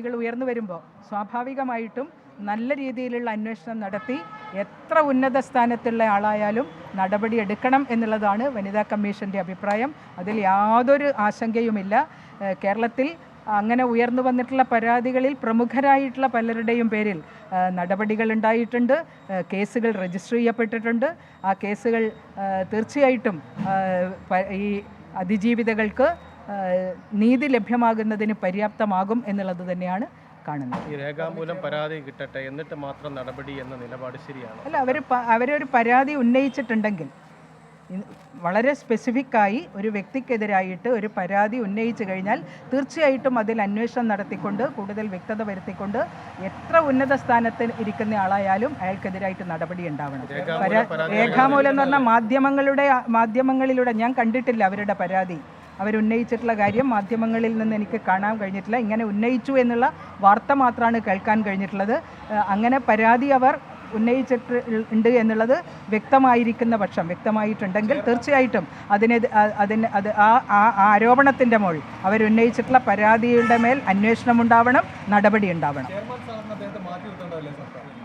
ഉയർന്നു വരുമ്പോൾ സ്വാഭാവികമായിട്ടും നല്ല രീതിയിലുള്ള അന്വേഷണം നടത്തി എത്ര ഉന്നത സ്ഥാനത്തുള്ള ആളായാലും നടപടി എടുക്കണം എന്നുള്ളതാണ് വനിതാ കമ്മീഷൻ്റെ അഭിപ്രായം. അതിൽ യാതൊരു ആശങ്കയുമില്ല. കേരളത്തിൽ അങ്ങനെ ഉയർന്നു വന്നിട്ടുള്ള പരാതികളിൽ പ്രമുഖരായിട്ടുള്ള പലരുടെയും പേരിൽ നടപടികൾ ഉണ്ടായിട്ടുണ്ട്, കേസുകൾ രജിസ്റ്റർ ചെയ്യപ്പെട്ടിട്ടുണ്ട്. ആ കേസുകൾ തീർച്ചയായിട്ടും ഈ അതിജീവിതകൾക്ക് നീതി ലഭ്യമാകുന്നതിന് പര്യാപ്തമാകും എന്നുള്ളത് തന്നെയാണ് കാണുന്നത്. ഈ രേഖാമൂലം പരാതി കിട്ടട്ടെ എന്നിട്ട് മാത്രം നടപടി എന്ന നിലപാട് ശരിയാണ്? അല്ല, അവരൊരു പരാതി ഉന്നയിച്ചിട്ടുണ്ടെങ്കിൽ വളരെ സ്പെസിഫിക്കായി ഒരു വ്യക്തിക്കെതിരായിട്ട് ഒരു പരാതി ഉന്നയിച്ചു കഴിഞ്ഞാൽ തീർച്ചയായിട്ടും അതിൽ അന്വേഷണം നടത്തിക്കൊണ്ട് കൂടുതൽ വ്യക്തത വരുത്തിക്കൊണ്ട് എത്ര ഉന്നത സ്ഥാനത്ത് ഇരിക്കുന്ന ആളായാലും അയാൾക്കെതിരായിട്ട് നടപടി ഉണ്ടാവണം. രേഖാമൂലം എന്ന് പറഞ്ഞാൽ മാധ്യമങ്ങളിലൂടെ ഞാൻ കണ്ടിട്ടില്ല അവരുടെ പരാതി. അവരുന്നയിച്ചിട്ടുള്ള കാര്യം മാധ്യമങ്ങളിൽ നിന്ന് എനിക്ക് കാണാൻ കഴിഞ്ഞിട്ടില്ല. ഇങ്ങനെ ഉന്നയിച്ചു എന്നുള്ള വാർത്ത മാത്രമാണ് കേൾക്കാൻ കഴിഞ്ഞിട്ടുള്ളത്. അങ്ങനെ പരാതി അവർ ഉന്നയിച്ചിട്ടുണ്ട് എന്നുള്ളത് വ്യക്തമായിട്ടുണ്ടെങ്കിൽ തീർച്ചയായിട്ടും ആ ആരോപണത്തിൻ്റെ മുകൾ അവരുന്നയിച്ചിട്ടുള്ള പരാതിയുടെ മേൽ അന്വേഷണം ഉണ്ടാവണം, നടപടി ഉണ്ടാവണം.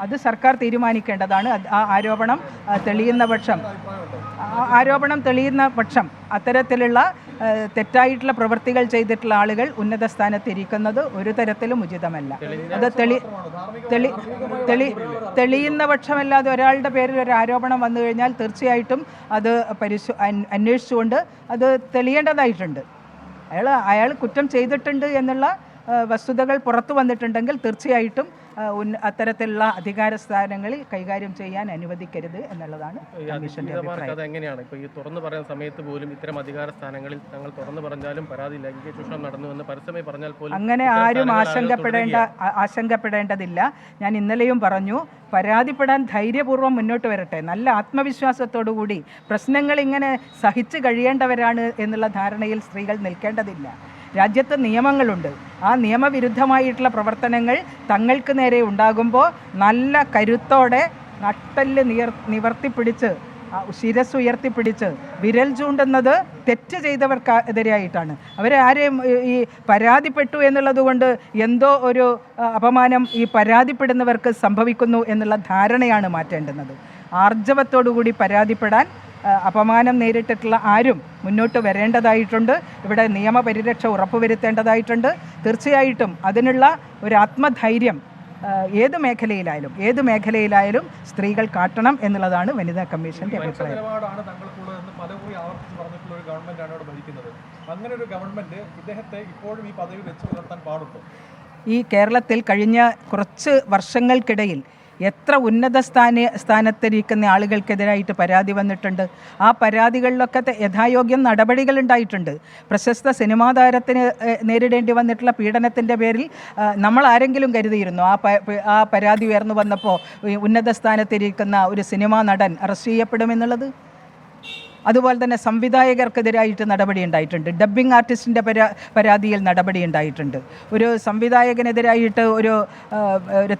അത് സർക്കാർ തീരുമാനിക്കേണ്ടതാണ്. ആ ആരോപണം തെളിയുന്ന പക്ഷം അത്തരത്തിലുള്ള തെറ്റായിട്ടുള്ള പ്രവൃത്തികൾ ചെയ്തിട്ടുള്ള ആളുകൾ ഉന്നത സ്ഥാനത്തിരിക്കുന്നത് ഒരു തരത്തിലും ഉചിതമല്ല. അത് തെളിയുന്ന പക്ഷമല്ലാതെ ഒരാളുടെ പേരിൽ ഒരു ആരോപണം വന്നു കഴിഞ്ഞാൽ തീർച്ചയായിട്ടും അത് അന്വേഷിച്ചുകൊണ്ട് അത് തെളിയേണ്ടതായിട്ടുണ്ട്. അയാൾ കുറ്റം ചെയ്തിട്ടുണ്ട് എന്നുള്ള വസ്തുതകൾ പുറത്തു വന്നിട്ടുണ്ടെങ്കിൽ തീർച്ചയായിട്ടും അത്തരത്തിലുള്ള അധികാര സ്ഥാനങ്ങളിൽ കൈകാര്യം ചെയ്യാൻ അനുവദിക്കരുത് എന്നുള്ളതാണ് കമ്മീഷന്റെ അഭിപ്രായം. എങ്ങനെയാണ് ഇപ്പോൾ ഈ തുറന്നു പറയുന്ന സമയത്ത് പോലും ഇത്തരം അധികാര സ്ഥാനങ്ങളിൽ തങ്ങൾ തുറന്നു പറഞ്ഞാലും പരാതി ലൈംഗിക ചൂഷണം നടന്നുവെന്ന് പരസ്യമായി പറഞ്ഞാൽ പോലും അങ്ങനെ ആരും ആശങ്കപ്പെടേണ്ടതില്ല. ഞാൻ ഇന്നലെയും പറഞ്ഞു, പരാതിപ്പെടാൻ ധൈര്യപൂർവ്വം മുന്നോട്ട് വരട്ടെ. നല്ല ആത്മവിശ്വാസത്തോടു കൂടി പ്രശ്നങ്ങൾ ഇങ്ങനെ സഹിച്ചു കഴിയേണ്ടവരാണ് എന്നുള്ള ധാരണയിൽ സ്ത്രീകൾ നിൽക്കേണ്ടതില്ല. രാജ്യത്ത് നിയമങ്ങളുണ്ട്. ആ നിയമവിരുദ്ധമായിട്ടുള്ള പ്രവർത്തനങ്ങൾ തങ്ങൾക്ക് നേരെ ഉണ്ടാകുമ്പോൾ നല്ല കരുത്തോടെ നട്ടെല്ല് നിവർത്തിപ്പിടിച്ച് ശിരസ്സുയർത്തിപ്പിടിച്ച് വിരൽ ചൂണ്ടുന്നത് തെറ്റ് ചെയ്തവർക്കെതിരായിട്ടാണ്. അവരാരെയും ഈ പരാതിപ്പെട്ടു എന്നുള്ളത് കൊണ്ട് എന്തോ ഒരു അപമാനം ഈ പരാതിപ്പെടുന്നവർക്ക് സംഭവിക്കുന്നു എന്നുള്ള ധാരണയാണ് മാറ്റേണ്ടുന്നത്. ആർജവത്തോടുകൂടി പരാതിപ്പെടാൻ അപമാനം നേരിട്ടിട്ടുള്ള ആരും മുന്നോട്ട് വരേണ്ടതായിട്ടുണ്ട്. ഇവിടെ നിയമപരിരക്ഷ ഉറപ്പുവരുത്തേണ്ടതായിട്ടുണ്ട്. തീർച്ചയായിട്ടും അതിനുള്ള ഒരു ആത്മധൈര്യം ഏത് മേഖലയിലായാലും സ്ത്രീകൾ കാട്ടണം എന്നുള്ളതാണ് വനിതാ കമ്മീഷന്റെ അഭിപ്രായം. ഈ കേരളത്തിൽ കഴിഞ്ഞ കുറച്ച് വർഷങ്ങൾക്കിടയിൽ എത്ര ഉന്നത സ്ഥാനത്തിരിക്കുന്ന ആളുകൾക്കെതിരായിട്ട് പരാതി വന്നിട്ടുണ്ട്. ആ പരാതികളിലൊക്കെ യഥായോഗ്യം നടപടികൾ ഉണ്ടായിട്ടുണ്ട്. പ്രശസ്ത സിനിമാ താരത്തിന് നേരിടേണ്ടി വന്നിട്ടുള്ള പീഡനത്തിൻ്റെ പേരിൽ നമ്മൾ ആരെങ്കിലും കരുതിയിരുന്നു ആ പരാതി ഉയർന്നു വന്നപ്പോൾ ഉന്നത സ്ഥാനത്തിരിക്കുന്ന ഒരു സിനിമാ നടൻ അറസ്റ്റ് ചെയ്യപ്പെടുമെന്നുള്ളത്? അതുപോലെ തന്നെ സംവിധായകർക്കെതിരായിട്ട് നടപടി ഉണ്ടായിട്ടുണ്ട്. ഡബ്ബിംഗ് ആർട്ടിസ്റ്റിൻ്റെ പരാതിയിൽ നടപടി ഉണ്ടായിട്ടുണ്ട്. ഒരു സംവിധായകനെതിരായിട്ട് ഒരു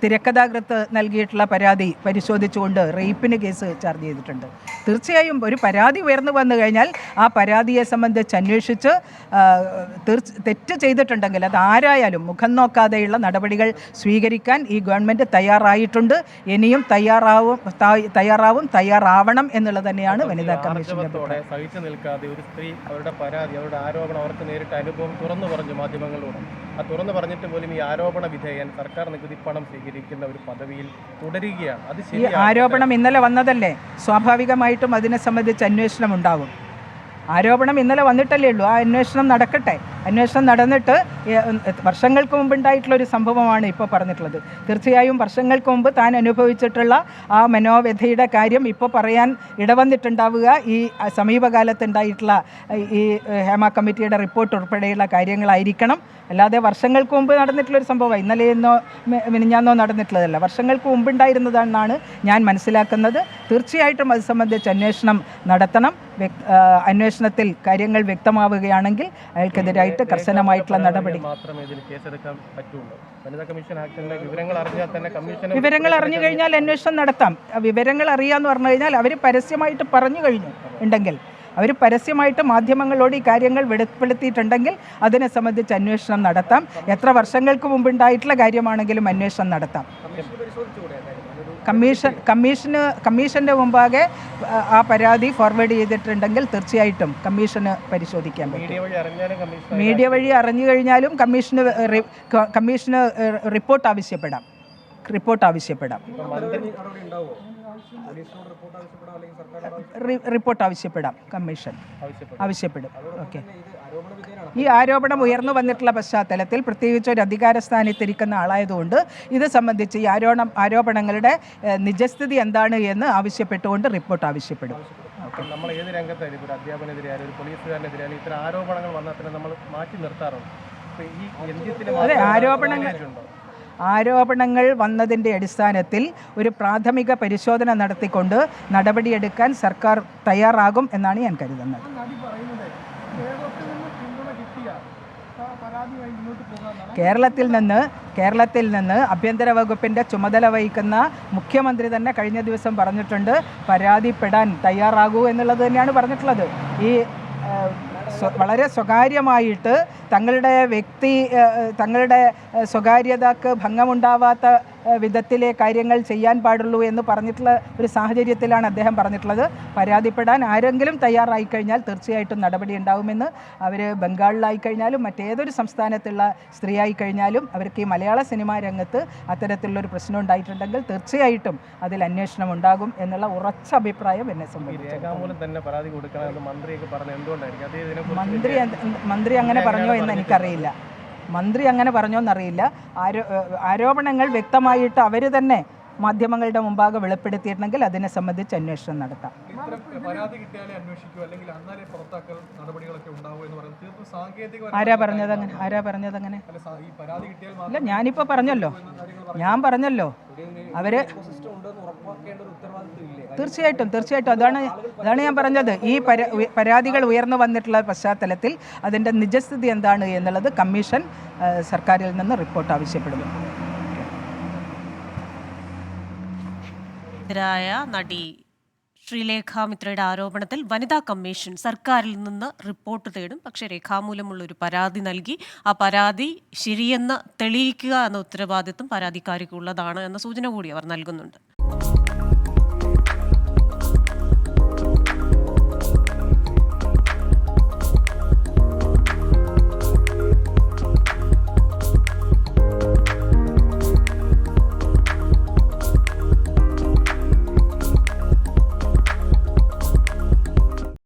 തിരക്കഥാകൃത്ത് നൽകിയിട്ടുള്ള പരാതി പരിശോധിച്ചുകൊണ്ട് റേപ്പിന് കേസ് ചാർജ് ചെയ്തിട്ടുണ്ട്. തീർച്ചയായും ഒരു പരാതി ഉയർന്നു വന്നു കഴിഞ്ഞാൽ ആ പരാതിയെ സംബന്ധിച്ച് അന്വേഷിച്ച് തെറ്റ് ചെയ്തിട്ടുണ്ടെങ്കിൽ അത് ആരായാലും മുഖം നോക്കാതെയുള്ള നടപടികൾ സ്വീകരിക്കാൻ ഈ ഗവൺമെൻറ് തയ്യാറായിട്ടുണ്ട്. ഇനിയും തയ്യാറാവണം എന്നുള്ളത് തന്നെയാണ് വനിതാ കമ്മീഷൻ സഹിച്ചു നിൽക്കാതെ ഒരു സ്ത്രീ അവരുടെ പരാതി, അവരുടെ ആരോപണം, അവർക്ക് നേരിട്ട അനുഭവം തുറന്നു പറഞ്ഞു മാധ്യമങ്ങളിലൂടെ. ആ തുറന്നു പറഞ്ഞിട്ട് പോലും ഈ ആരോപണ വിധേയൻ സർക്കാർ നികുതി പണം സ്വീകരിക്കുന്ന ഒരു പദവിയിൽ തുടരുകയാണ്. അത് ഈ ആരോപണം ഇന്നലെ വന്നതല്ലേ, സ്വാഭാവികമായിട്ടും അതിനെ സംബന്ധിച്ച് അന്വേഷണം ഉണ്ടാകും. ആരോപണം ഇന്നലെ വന്നിട്ടല്ലേ ഉള്ളൂ. ആ അന്വേഷണം നടക്കട്ടെ. അന്വേഷണം നടന്നിട്ട് വർഷങ്ങൾക്ക് മുമ്പ് ഉണ്ടായിട്ടുള്ളൊരു സംഭവമാണ് ഇപ്പോൾ പറഞ്ഞിട്ടുള്ളത്. തീർച്ചയായും വർഷങ്ങൾക്ക് മുമ്പ് താൻ അനുഭവിച്ചിട്ടുള്ള ആ മനോവ്യഥയുടെ കാര്യം ഇപ്പോൾ പറയാൻ ഇടവന്നിട്ടുണ്ടാവുക ഈ സമീപകാലത്തുണ്ടായിട്ടുള്ള ഈ ഹേമ കമ്മിറ്റിയുടെ റിപ്പോർട്ട് ഉൾപ്പെടെയുള്ള കാര്യങ്ങളായിരിക്കണം. അല്ലാതെ വർഷങ്ങൾക്ക് മുമ്പ് നടന്നിട്ടുള്ളൊരു സംഭവമാണ്. ഇന്നലെയെന്നോ മിനിഞ്ഞാന്നോ നടന്നിട്ടുള്ളതല്ല, വർഷങ്ങൾക്ക് മുമ്പുണ്ടായിരുന്നതാണെന്നാണ് ഞാൻ മനസ്സിലാക്കുന്നത്. തീർച്ചയായിട്ടും അത് സംബന്ധിച്ച് അന്വേഷണം നടത്തണം. അന്വേഷണത്തിൽ കാര്യങ്ങൾ വ്യക്തമാവുകയാണെങ്കിൽ അയാൾക്കെതിരായിട്ട് കർശനമായിട്ടുള്ള നടപടി. വിവരങ്ങൾ അറിഞ്ഞു കഴിഞ്ഞാൽ അന്വേഷണം നടത്താം. വിവരങ്ങൾ അറിയാന്ന് പറഞ്ഞു കഴിഞ്ഞാൽ അവർ പരസ്യമായിട്ട് പറഞ്ഞു കഴിഞ്ഞു ഉണ്ടെങ്കിൽ അവർ പരസ്യമായിട്ട് മാധ്യമങ്ങളോട് ഈ കാര്യങ്ങൾ വെളിപ്പെടുത്തിയിട്ടുണ്ടെങ്കിൽ അതിനെ സംബന്ധിച്ച് അന്വേഷണം നടത്താം. എത്ര വർഷങ്ങൾക്ക് മുമ്പുണ്ടായിട്ടുള്ള കാര്യമാണെങ്കിലും അന്വേഷണം നടത്താം. കമ്മീഷൻ്റെ മുമ്പാകെ ആ പരാതി ഫോർവേഡ് ചെയ്തിട്ടുണ്ടെങ്കിൽ തീർച്ചയായിട്ടും കമ്മീഷന് പരിശോധിക്കാൻ പറ്റും. മീഡിയ വഴി അറിഞ്ഞു കഴിഞ്ഞാലും കമ്മീഷന് റിപ്പോർട്ട് ആവശ്യപ്പെടാം. റിപ്പോർട്ട് ആവശ്യപ്പെടാം. കമ്മീഷൻ ആവശ്യപ്പെടും. ഓക്കെ. ഈ ആരോപണം ഉയർന്നു വന്നിട്ടുള്ള പശ്ചാത്തലത്തിൽ പ്രത്യേകിച്ച് ഒരു അധികാരസ്ഥാനത്തിരിക്കുന്ന ആളായതുകൊണ്ട് ഇത് സംബന്ധിച്ച് ഈ ആരോപണങ്ങളുടെ നിജസ്ഥിതി എന്താണ് എന്ന് ആവശ്യപ്പെട്ടുകൊണ്ട് റിപ്പോർട്ട് ആവശ്യപ്പെടും. നമ്മൾ ഏത് രംഗത്തായാലും ഒരു അധ്യാപനെതിരെയായാലും ഒരു പോലീസുകാരനെതിരെയായാലും ഇത്തരം ആരോപണങ്ങൾ വന്നാൽ തന്നെ നമ്മൾ മാറ്റി നിർത്താറുണ്ട്. അതെ, ആരോപണങ്ങൾ വന്നതിൻ്റെ അടിസ്ഥാനത്തിൽ ഒരു പ്രാഥമിക പരിശോധന നടത്തിക്കൊണ്ട് നടപടിയെടുക്കാൻ സർക്കാർ തയ്യാറാകും എന്നാണ് ഞാൻ കരുതുന്നത്. കേരളത്തിൽ നിന്ന് ആഭ്യന്തര വകുപ്പിൻ്റെ ചുമതല വഹിക്കുന്ന മുഖ്യമന്ത്രി തന്നെ കഴിഞ്ഞ ദിവസം പറഞ്ഞിട്ടുണ്ട്, പരാതിപ്പെടാൻ തയ്യാറാകൂ എന്നുള്ളത് തന്നെയാണ് പറഞ്ഞിട്ടുള്ളത്. ഈ വളരെ സ്വകാര്യമായിട്ട് തങ്ങളുടെ സ്വകാര്യതക്ക് ഭംഗമുണ്ടാവാത്ത വിധത്തിലെ കാര്യങ്ങൾ ചെയ്യാൻ പാടുള്ളൂ എന്ന് പറഞ്ഞിട്ടുള്ള ഒരു സാഹചര്യത്തിലാണ് അദ്ദേഹം പറഞ്ഞിട്ടുള്ളത്. പരാതിപ്പെടാൻ ആരെങ്കിലും തയ്യാറായി കഴിഞ്ഞാൽ തീർച്ചയായിട്ടും നടപടി ഉണ്ടാകുമെന്ന്. അവർ ബംഗാളിലായിക്കഴിഞ്ഞാലും മറ്റേതൊരു സംസ്ഥാനത്തുള്ള സ്ത്രീ ആയിക്കഴിഞ്ഞാലും അവർക്ക് ഈ മലയാള സിനിമാ രംഗത്ത് അത്തരത്തിലുള്ളൊരു പ്രശ്നം ഉണ്ടായിട്ടുണ്ടെങ്കിൽ തീർച്ചയായിട്ടും അതിൽ അന്വേഷണം ഉണ്ടാകും എന്നുള്ള ഉറച്ച അഭിപ്രായം എന്നെ സംബന്ധിച്ചു. മന്ത്രി അങ്ങനെ പറഞ്ഞോ എന്ന് എനിക്കറിയില്ല. ആരോപണങ്ങൾ വ്യക്തമായിട്ട് അവർ തന്നെ മാധ്യമങ്ങളുടെ മുമ്പാകെ വെളിപ്പെടുത്തിയിട്ടുണ്ടെങ്കിൽ അതിനെ സംബന്ധിച്ച് അന്വേഷണം നടത്താം. ആരാ പറഞ്ഞത് അങ്ങനെ? അല്ല, ഞാനിപ്പോൾ പറഞ്ഞല്ലോ അവര് തീർച്ചയായിട്ടും അതാണ് ഞാൻ പറഞ്ഞത്. ഈ പരാതികൾ ഉയർന്നു വന്നിട്ടുള്ള പശ്ചാത്തലത്തിൽ അതിൻ്റെ നിജസ്ഥിതി എന്താണ് എന്നുള്ളത് കമ്മീഷൻ സർക്കാരിൽ നിന്ന് റിപ്പോർട്ട് ആവശ്യപ്പെടുന്നു. നടി ശ്രീലേഖ മിത്രയുടെ ആരോപണത്തിൽ വനിതാ കമ്മീഷൻ സർക്കാരിൽ നിന്ന് റിപ്പോർട്ട് തേടും. പക്ഷേ രേഖാമൂലമുള്ളൊരു പരാതി നൽകി ആ പരാതി ശരിയെന്ന് തെളിയിക്കുക എന്ന ഉത്തരവാദിത്വം പരാതിക്കാരിക്കുള്ളതാണ് എന്ന സൂചന കൂടി അവർ നൽകുന്നുണ്ട്.